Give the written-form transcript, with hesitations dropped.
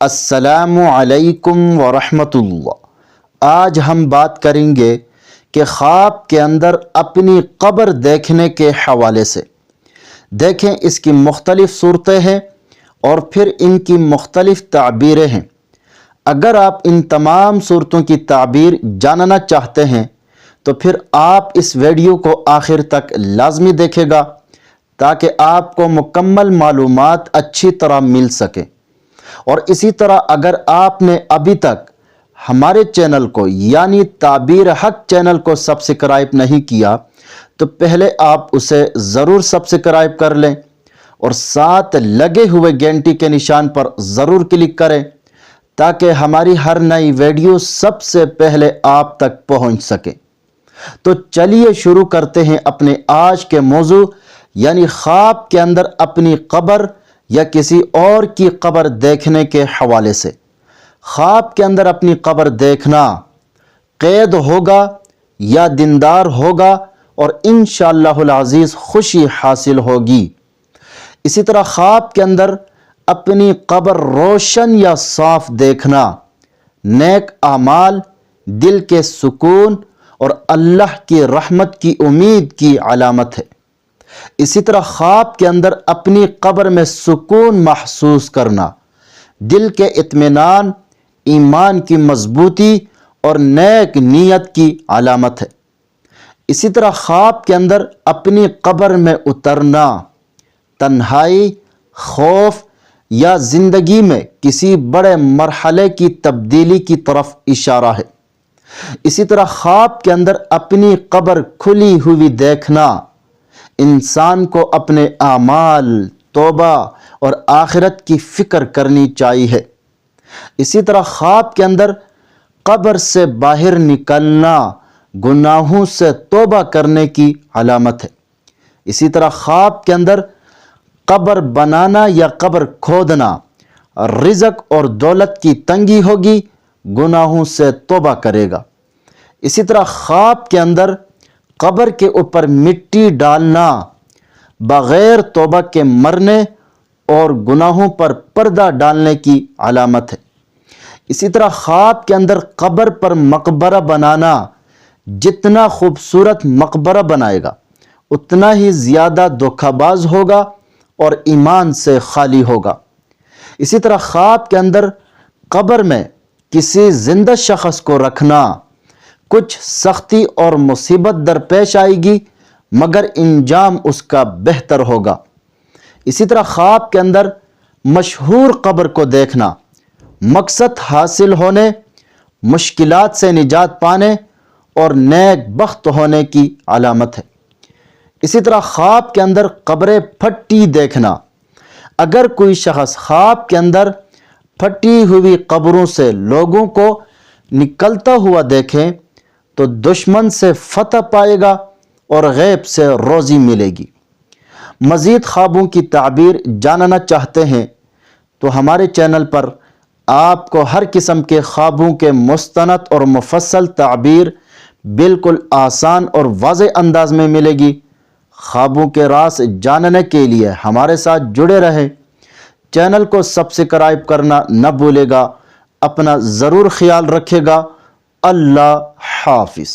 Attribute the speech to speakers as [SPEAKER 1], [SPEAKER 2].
[SPEAKER 1] السلام علیکم ورحمۃ اللہ۔ آج ہم بات کریں گے کہ خواب کے اندر اپنی قبر دیکھنے کے حوالے سے۔ دیکھیں، اس کی مختلف صورتیں ہیں اور پھر ان کی مختلف تعبیریں ہیں۔ اگر آپ ان تمام صورتوں کی تعبیر جاننا چاہتے ہیں تو پھر آپ اس ویڈیو کو آخر تک لازمی دیکھے گا تاکہ آپ کو مکمل معلومات اچھی طرح مل سکے۔ اور اسی طرح اگر آپ نے ابھی تک ہمارے چینل کو یعنی تعبیر حق چینل کو سبسکرائب نہیں کیا تو پہلے آپ اسے ضرور سبسکرائب کر لیں اور ساتھ لگے ہوئے گھنٹی کے نشان پر ضرور کلک کریں تاکہ ہماری ہر نئی ویڈیو سب سے پہلے آپ تک پہنچ سکے۔ تو چلیے شروع کرتے ہیں اپنے آج کے موضوع یعنی خواب کے اندر اپنی قبر یا کسی اور کی قبر دیکھنے کے حوالے سے۔ خواب کے اندر اپنی قبر دیکھنا قید ہوگا یا دیندار ہوگا اور انشاءاللہ العزیز خوشی حاصل ہوگی۔ اسی طرح خواب کے اندر اپنی قبر روشن یا صاف دیکھنا نیک اعمال، دل کے سکون اور اللہ کی رحمت کی امید کی علامت ہے۔ اسی طرح خواب کے اندر اپنی قبر میں سکون محسوس کرنا دل کے اطمینان، ایمان کی مضبوطی اور نیک نیت کی علامت ہے۔ اسی طرح خواب کے اندر اپنی قبر میں اترنا تنہائی، خوف یا زندگی میں کسی بڑے مرحلے کی تبدیلی کی طرف اشارہ ہے۔ اسی طرح خواب کے اندر اپنی قبر کھلی ہوئی دیکھنا انسان کو اپنے اعمال، توبہ اور آخرت کی فکر کرنی چاہیے۔ اسی طرح خواب کے اندر قبر سے باہر نکلنا گناہوں سے توبہ کرنے کی علامت ہے۔ اسی طرح خواب کے اندر قبر بنانا یا قبر کھودنا رزق اور دولت کی تنگی ہوگی، گناہوں سے توبہ کرے گا۔ اسی طرح خواب کے اندر قبر کے اوپر مٹی ڈالنا بغیر توبہ کے مرنے اور گناہوں پر پردہ ڈالنے کی علامت ہے۔ اسی طرح خواب کے اندر قبر پر مقبرہ بنانا جتنا خوبصورت مقبرہ بنائے گا اتنا ہی زیادہ دھوکہ باز ہوگا اور ایمان سے خالی ہوگا۔ اسی طرح خواب کے اندر قبر میں کسی زندہ شخص کو رکھنا کچھ سختی اور مصیبت درپیش آئے گی مگر انجام اس کا بہتر ہوگا۔ اسی طرح خواب کے اندر مشہور قبر کو دیکھنا مقصد حاصل ہونے، مشکلات سے نجات پانے اور نیک بخت ہونے کی علامت ہے۔ اسی طرح خواب کے اندر قبر پھٹی دیکھنا اگر کوئی شخص خواب کے اندر پھٹی ہوئی قبروں سے لوگوں کو نکلتا ہوا دیکھے تو دشمن سے فتح پائے گا اور غیب سے روزی ملے گی۔ مزید خوابوں کی تعبیر جاننا چاہتے ہیں تو ہمارے چینل پر آپ کو ہر قسم کے خوابوں کے مستند اور مفصل تعبیر بالکل آسان اور واضح انداز میں ملے گی۔ خوابوں کے راز جاننے کے لیے ہمارے ساتھ جڑے رہیں۔ چینل کو سبسکرائب کرنا نہ بھولے گا۔ اپنا ضرور خیال رکھے گا۔ اللہ حافظ۔